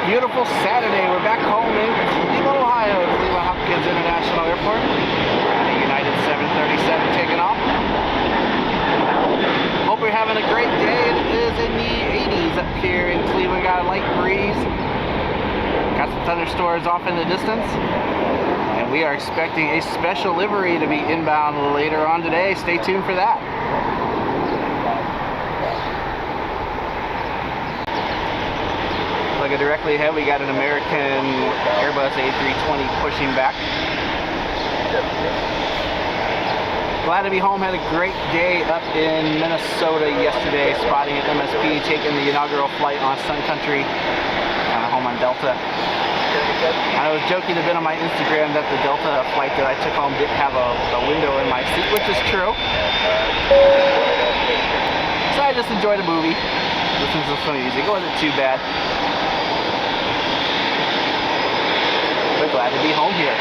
beautiful Saturday. We're back home in Cleveland, Ohio, at Cleveland Hopkins International Airport. We're at a United 737 taking off. Hope you're having a great day. It is in the 80s up here in Cleveland. Got a light breeze. Got some thunderstorms off in the distance. And we are expecting a special livery to be inbound later on today. Stay tuned for that. Looking directly ahead, we got an American Airbus A320 pushing back. Glad to be home. Had a great day up in Minnesota yesterday, spotting at MSP, taking the inaugural flight on Sun Country, kind of home on Delta. I was joking a bit on my Instagram that the Delta flight that I took home didn't have a window in my seat, which is true. So I just enjoyed a movie, listened to some music. It wasn't too bad. But glad to be home here.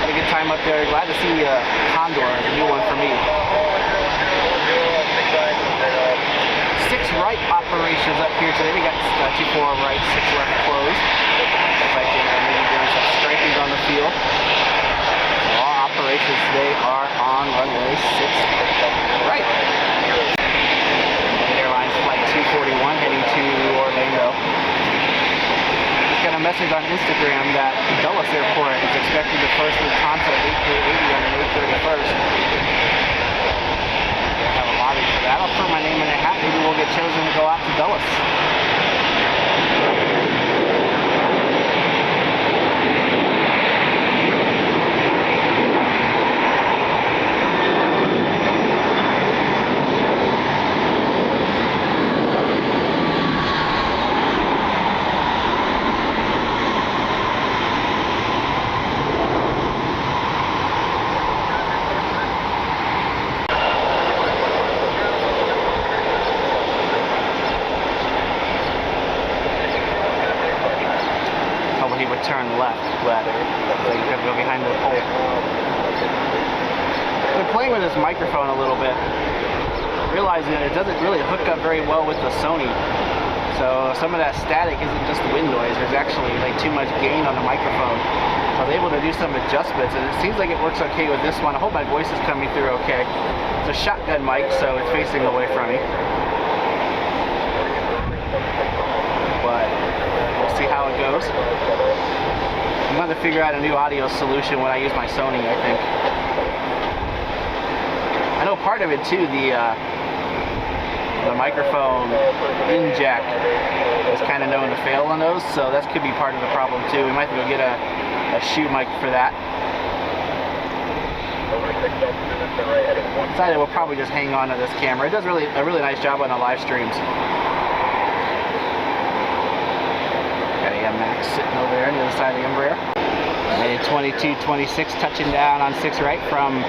Had a good time up there. Glad to see Condor, a new one for me. 6 right operations up here today. We got 2 4 right, 6 left closed. Looks like they're maybe doing some striping on the field. So all operations today are on runway 6 right. Airlines flight 241 heading to Orlando. Just got a message on Instagram that Dulles Airport is expecting the first Lufthansa 8380 on May 31st. Have a lobby for that. I'll put my name in a hat. Maybe we'll get chosen to go out to Dulles. Turn left, ladder, so you have to go behind the pole. I've been playing with this microphone a little bit, realizing that it doesn't really hook up very well with the Sony. So some of that static isn't just wind noise, there's actually like too much gain on the microphone. So I was able to do some adjustments, and it seems like it works okay with this one. I hope my voice is coming through okay. It's a shotgun mic, so it's facing away from me. But we'll see how it goes. I'm going to figure out a new audio solution when I use my Sony, I think. I know part of it too, the microphone in jack is kind of known to fail on those, so that could be part of the problem too. We might have to go get a shoe mic for that. Decided we'll probably just hang on to this camera. It does a really nice job on the live streams. Max sitting over there on the other side of the Embraer. And 2226 touching down on 6 right from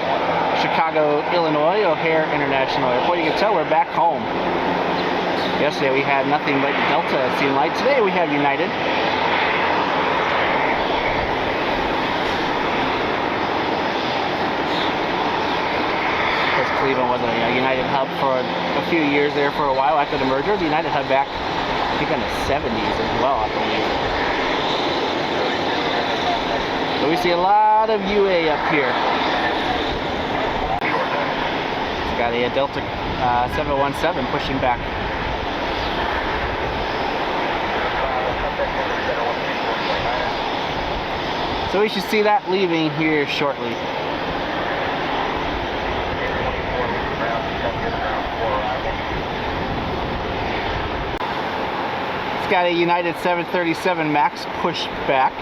Chicago, Illinois, O'Hare International Airport. You can tell we're back home. Yesterday we had nothing but Delta, it seemed like. Today we have United. Because Cleveland was a United hub for a few years there for a while after the merger. The United hub back, I think, in the 70s as well, I believe. So we see a lot of UA up here. It's got a Delta 717 pushing back. So we should see that leaving here shortly. It's got a United 737 MAX push back.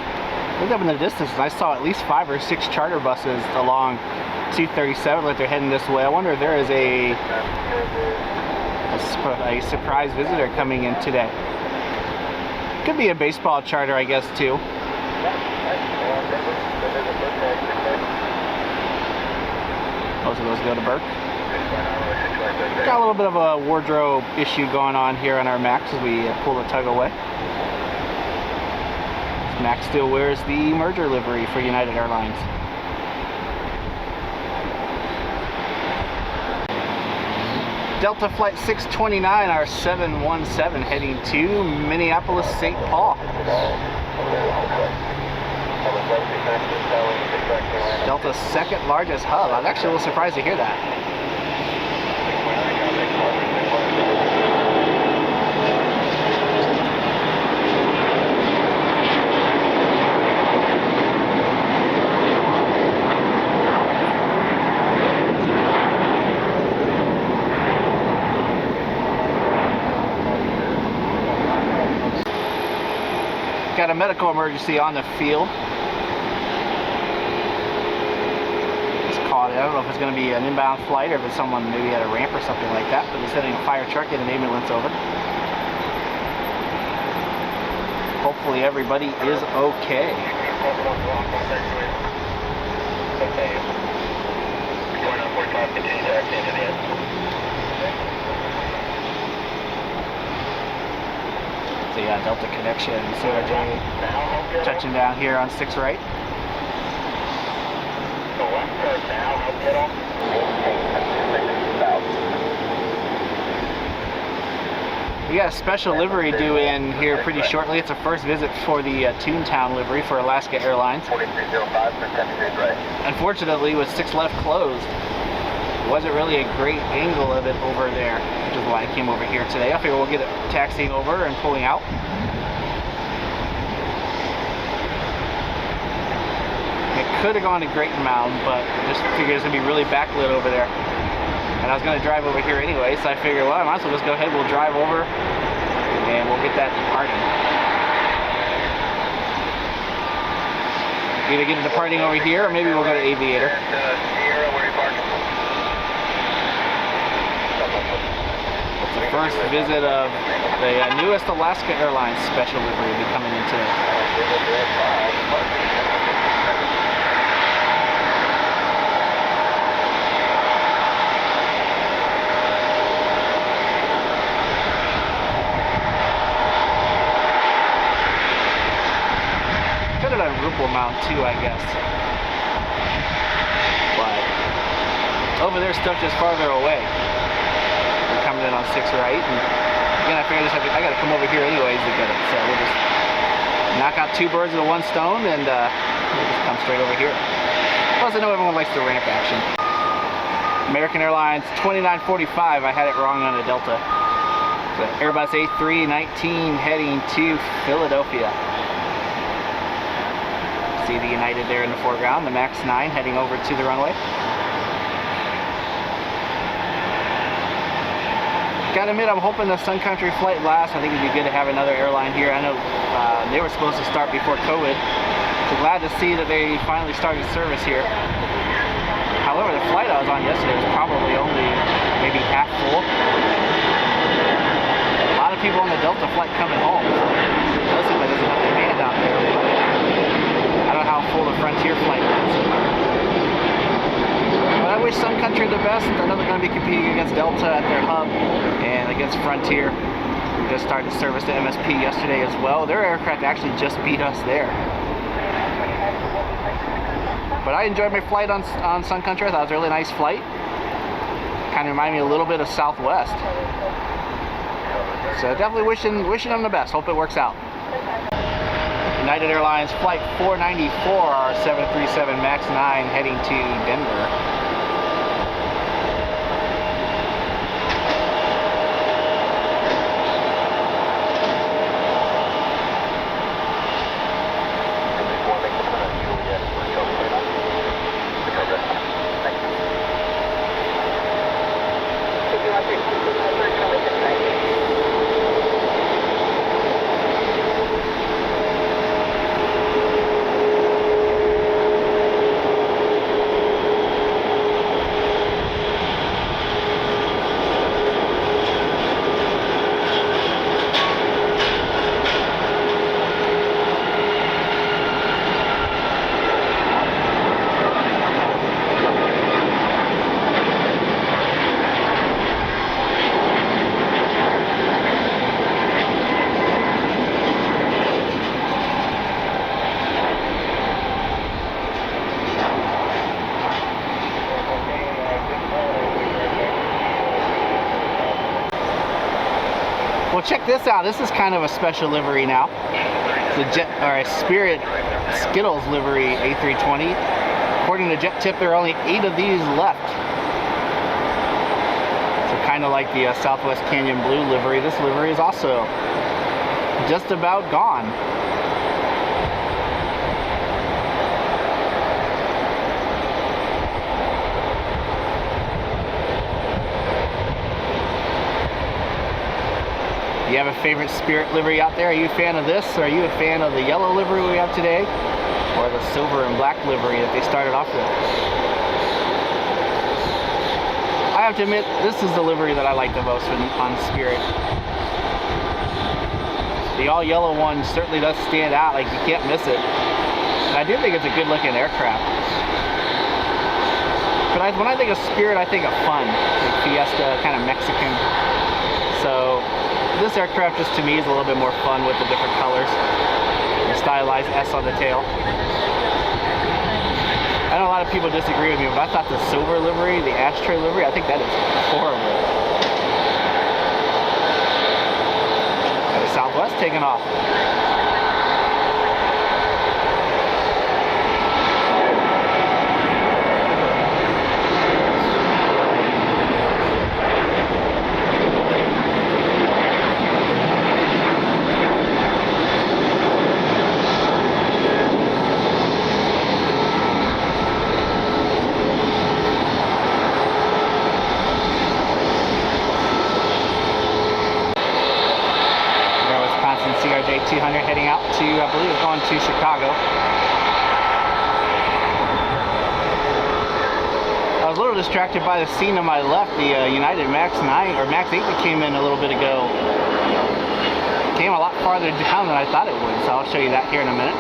Looked up in the distance and I saw at least 5 or 6 charter buses along 237 like they're heading this way. I wonder if there is a surprise visitor coming in today. Could be a baseball charter, I guess, too. Most of those go to Burke. Got a little bit of a wardrobe issue going on here on our Max as we pull the tug away. Max still wears the merger livery for United Airlines. Delta Flight 629, our 717, heading to Minneapolis-St. Paul. Delta's second largest hub. I was actually a little surprised to hear that. Got a medical emergency on the field. It's caught. I don't know if it's going to be an inbound flight or if it's someone maybe at a ramp or something like that, but they're sending a fire truck and an ambulance over. Hopefully everybody is okay. So yeah, Delta connection, CRJ touching down here on 6 right. We got a special livery due in here pretty shortly. It's a first visit for the Toon livery for Alaska Airlines. Unfortunately, with 6 left closed, it wasn't really a great angle of it over there, which is why I came over here today. I figure we'll get it taxiing over and pulling out. It could have gone to Great Mound, but I just figured it's going to be really backlit over there. And I was going to drive over here anyway, so I figured, well, I might as well just go ahead, we'll drive over, and we'll get that departing. Either get it departing over here, or maybe we'll go to Aviator. It's the first visit of the newest Alaska Airlines special livery will be coming in today. Could have done Rupel mount too, I guess. But over there, stuff just farther away. We're coming in on 6 right, and again, I figured I got to come over here anyways to get it. So we'll just knock out 2 birds with 1 stone, and we'll just come straight over here. Plus, I know everyone likes the ramp action. American Airlines 2945. I had it wrong on a Delta. So Airbus A319 heading to Philadelphia. See the United there in the foreground, the MAX 9 heading over to the runway. Gotta admit, I'm hoping the Sun Country flight lasts. I think it'd be good to have another airline here. I know they were supposed to start before COVID. So glad to see that they finally started service here. However, the flight I was on yesterday was probably only maybe half full. A lot of people on the Delta flight coming home. So it does seem like there's enough demand out there. I don't know how full the Frontier flight was. But I wish Sun Country the best. I know they're going to be competing against Delta at their hub and against Frontier. We just started service to MSP yesterday as well. Their aircraft actually just beat us there. But I enjoyed my flight on Sun Country. I thought it was a really nice flight. Kind of reminded me a little bit of Southwest. So definitely wishing them the best. Hope it works out. United Airlines Flight 494, our 737 MAX 9 heading to Denver. well, check this out. This is kind of a special livery now. It's a Spirit Skittles livery A320. According to Jet Tip, there are only 8 of these left. So kind of like the Southwest Canyon Blue livery, this livery is also just about gone. Do you have a favorite Spirit livery out there? Are you a fan of this? Or are you a fan of the yellow livery we have today? Or the silver and black livery that they started off with? I have to admit, this is the livery that I like the most on Spirit. The all yellow one certainly does stand out, like you can't miss it. And I do think it's a good looking aircraft. But when I think of Spirit, I think of fun. Like Fiesta, kind of Mexican. So this aircraft just to me is a little bit more fun with the different colors. The stylized S on the tail. I know a lot of people disagree with me, but I thought the silver livery, the ashtray livery, I think that is horrible. And the Southwest taking off. CRJ 200 heading out to, I believe it's going to Chicago. I was a little distracted by the scene on my left, the United Max 9 or Max 8 that came in a little bit ago. It came a lot farther down than I thought it would, so I'll show you that here in a minute.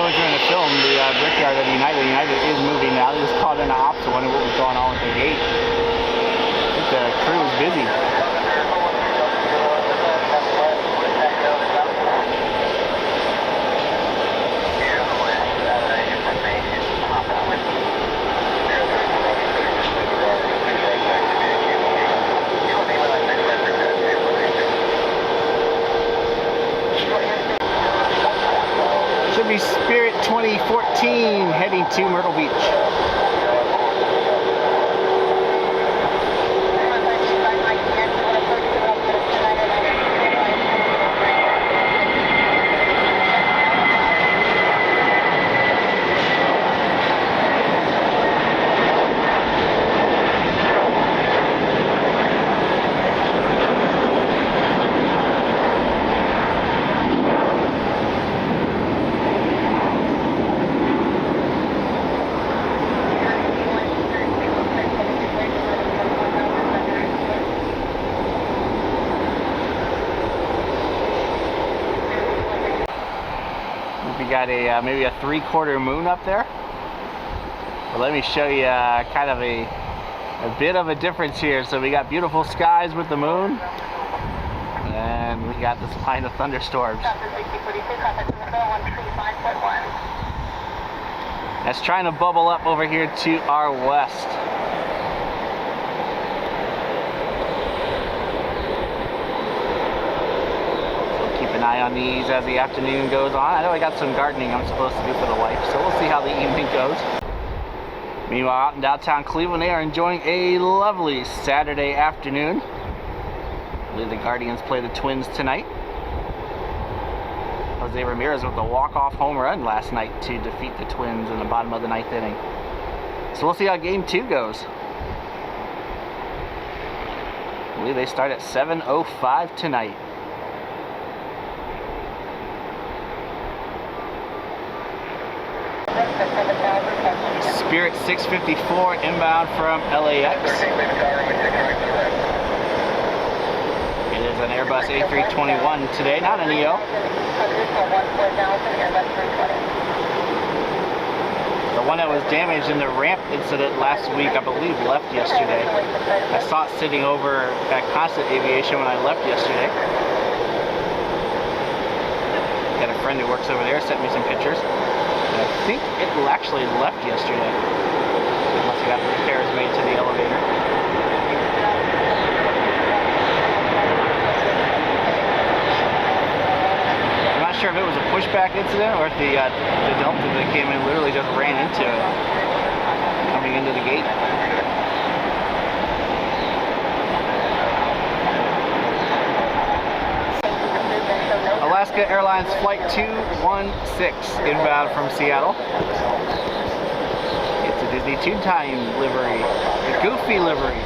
During the film, the brickyard of United is moving now. They just called in an op to wonder what was going on with the gate. I think the crew is busy. Should be Spirit 2014 heading to Myrtle Beach. We got a maybe a 3/4 moon up there. But let me show you kind of a bit of a difference here. So we got beautiful skies with the moon, and we got this line of thunderstorms. That's trying to bubble up over here to our west. An eye on these as the afternoon goes on. I know I got some gardening I'm supposed to do for the wife, so we'll see how the evening goes. Meanwhile, out in downtown Cleveland, they are enjoying a lovely Saturday afternoon. I believe the Guardians play the Twins tonight. Jose Ramirez with a walk-off home run last night to defeat the Twins in the bottom of the 9th inning. So we'll see how game 2 goes. believe they start at 7:05 tonight. Spirit 654 inbound from LAX. It is an Airbus A321 today, not an EO. The one that was damaged in the ramp incident last week, I believe, left yesterday. I saw it sitting over at Constant Aviation when I left yesterday. Got a friend who works over there, sent me some pictures. And I think it actually left yesterday. Unless it got repairs made to the elevator. I'm not sure if it was a pushback incident or if the Delta that came in literally just ran into it coming into the gate. Alaska Airlines Flight 216 inbound from Seattle. It's a Disney Toon Time livery, the Goofy livery.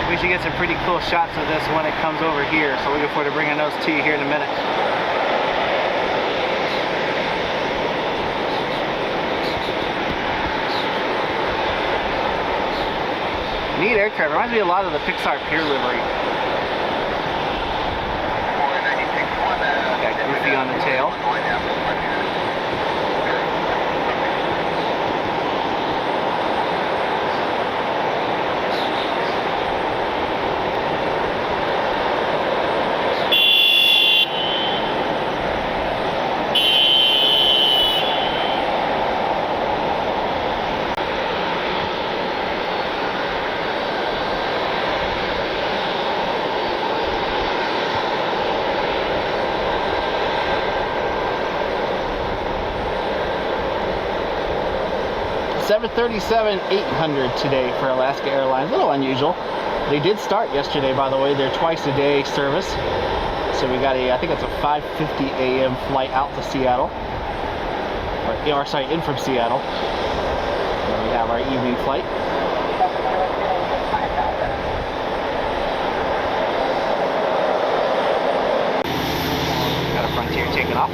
We should get some pretty cool shots of this when it comes over here, so looking forward to bringing those to you here in a minute. Neat aircraft, reminds me a lot of the Pixar Pier livery. Got Goofy on the tail. $737-800 today for Alaska Airlines. A little unusual. They did start yesterday, by the way, their twice-a-day service. So we got I think it's a 5:50 a.m. flight out to Seattle. Or sorry, in from Seattle. And we have our evening flight. Got a Frontier taking off.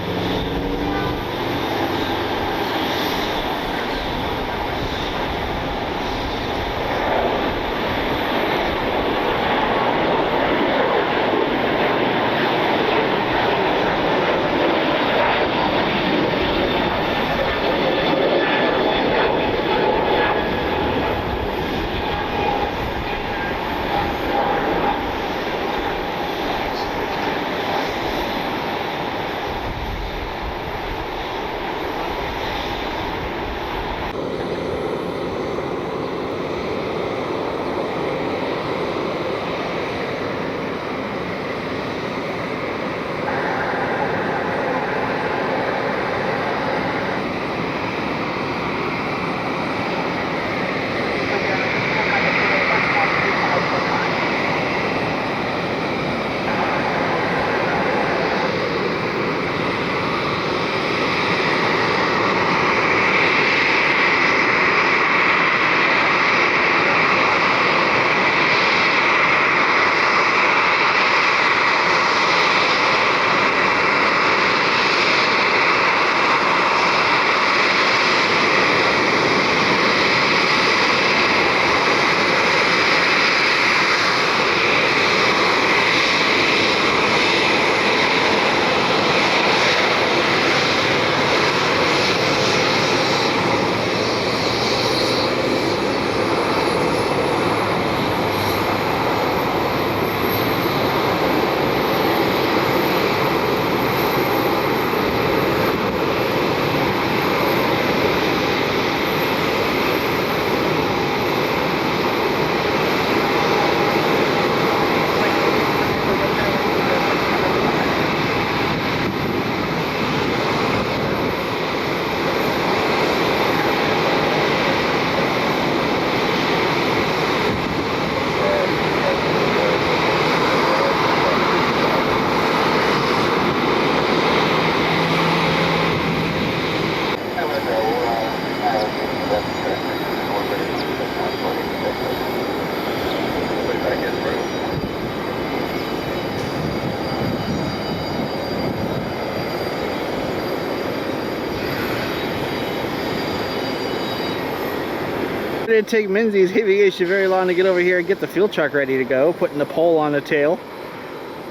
didn't take Minzy's aviation very long to get over here and get the fuel truck ready to go, putting the pole on the tail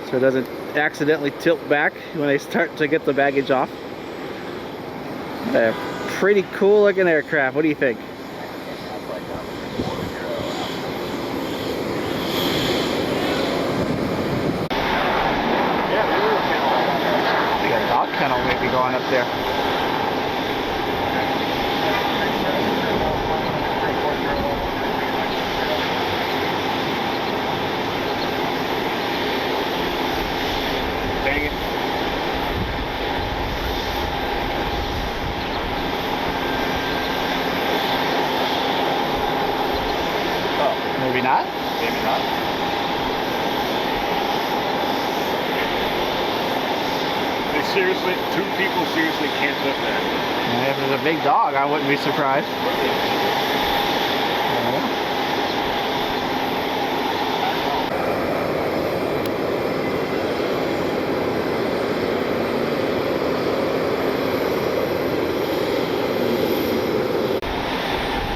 so it doesn't accidentally tilt back when they start to get the baggage off. A pretty cool looking aircraft. What do you think? We got a dog kennel maybe going up there. Dang it. Oh, maybe not? Maybe not. They seriously, 2 people seriously can't lift that. And if it's a big dog, I wouldn't be surprised.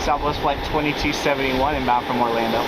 Southwest Flight 2271 inbound from Orlando.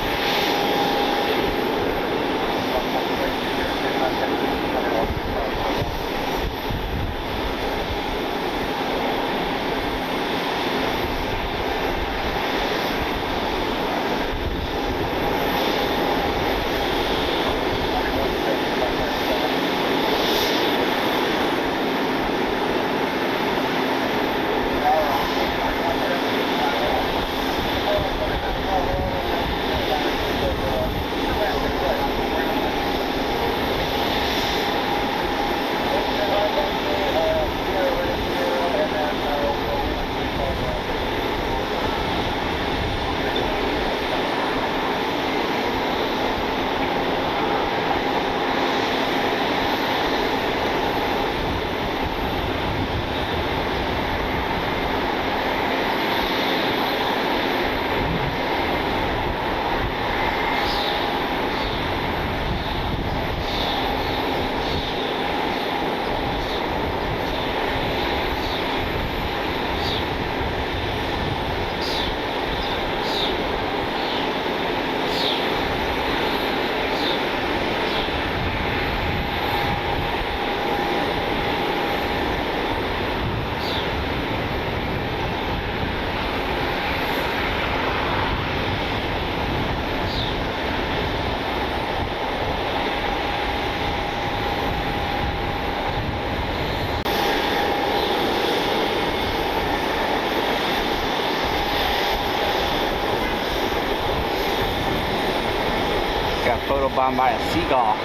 Got photobombed by a seagull.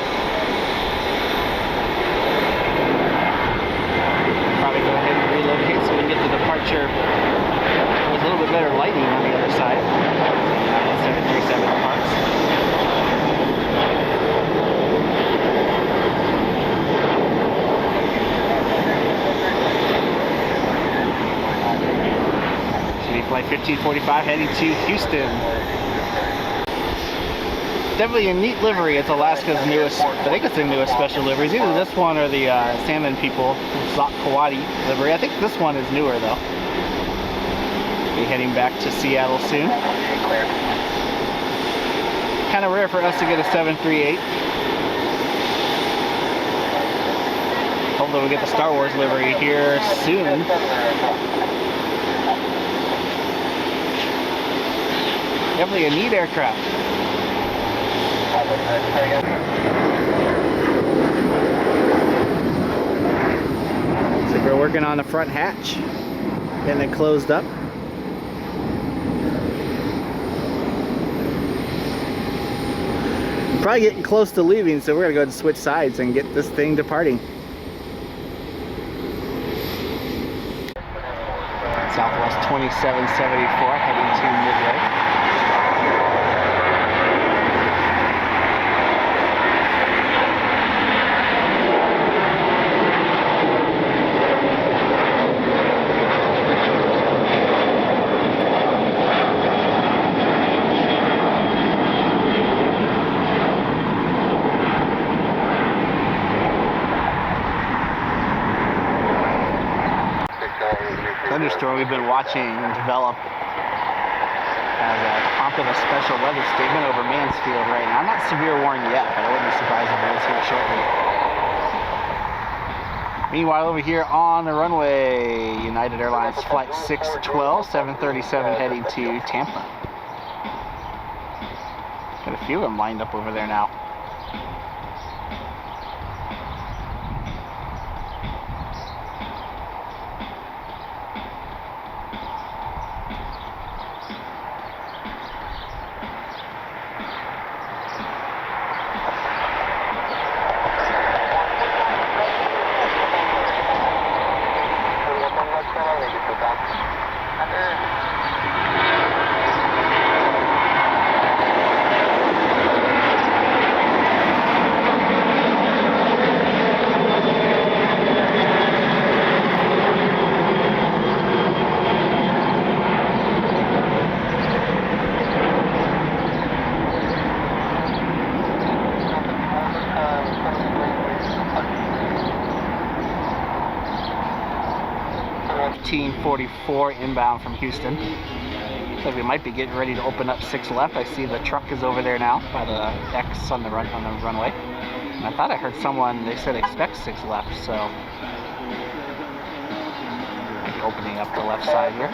Probably go ahead and relocate so we can get the departure. There's a little bit better lighting on the other side. 737 parts. City Flight 1545 heading to Houston. Definitely a neat livery. It's Alaska's newest, I think it's their newest special liveries. Either this one or the Salmon People Kawadi livery. I think this one is newer though. Be heading back to Seattle soon. Kind of rare for us to get a 738. Hopefully we'll get the Star Wars livery here soon. Definitely a neat aircraft. So we're working on the front hatch, getting it closed up. We're probably getting close to leaving, so we're gonna go ahead and switch sides and get this thing departing. Southwest 2774 heading to Midway. Thunderstorm we've been watching develop has a popular special weather statement over Mansfield right now. Not severe warning yet, but I wouldn't be surprised if it is here shortly. Meanwhile, over here on the runway, United Airlines Flight 612, 737 heading to Tampa. Got a few of them lined up over there now. .44 inbound from Houston. Looks like we might be getting ready to open up 6 left. I see the truck is over there now by the X on the runway. And I thought I heard someone, they said expect 6 left, so maybe opening up the left side here.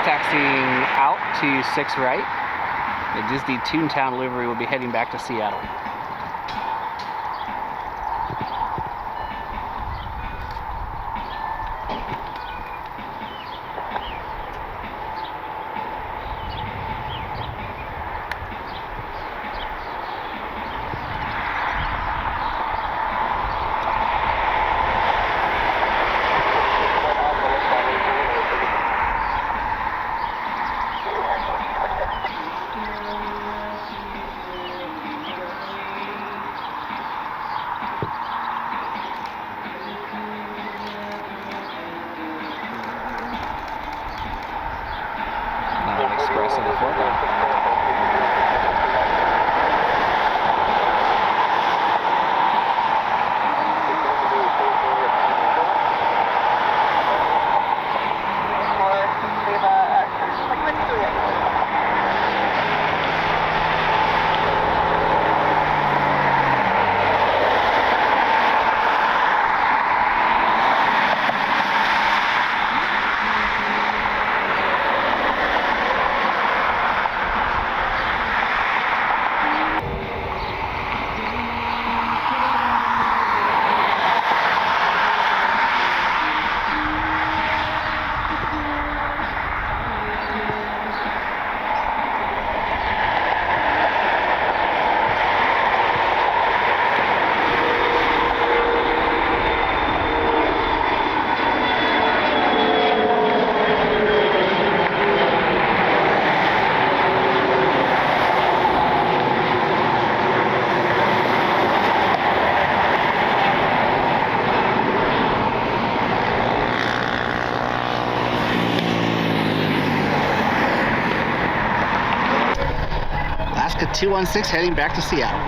Taxiing out to 6 right. The Disney Toontown livery will be heading back to Seattle. 216 heading back to Seattle.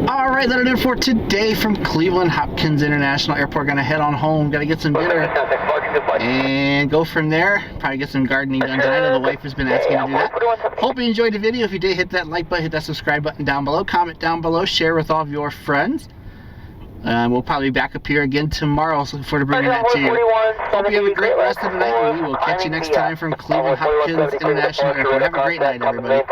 Alright, that'll do it for today from Cleveland Hopkins International Airport. Gonna head on home, gotta get some dinner and go from there. Probably get some gardening done tonight. I know the wife has been asking to do that. Hope you enjoyed the video. If you did, hit that like button, hit that subscribe button down below, comment down below, share with all of your friends. We'll probably be back up here again tomorrow, so look forward to bringing that to you. Hope you have a great rest of the night, and we will catch you next time from Cleveland Hopkins International Airport. Have a great night, everybody.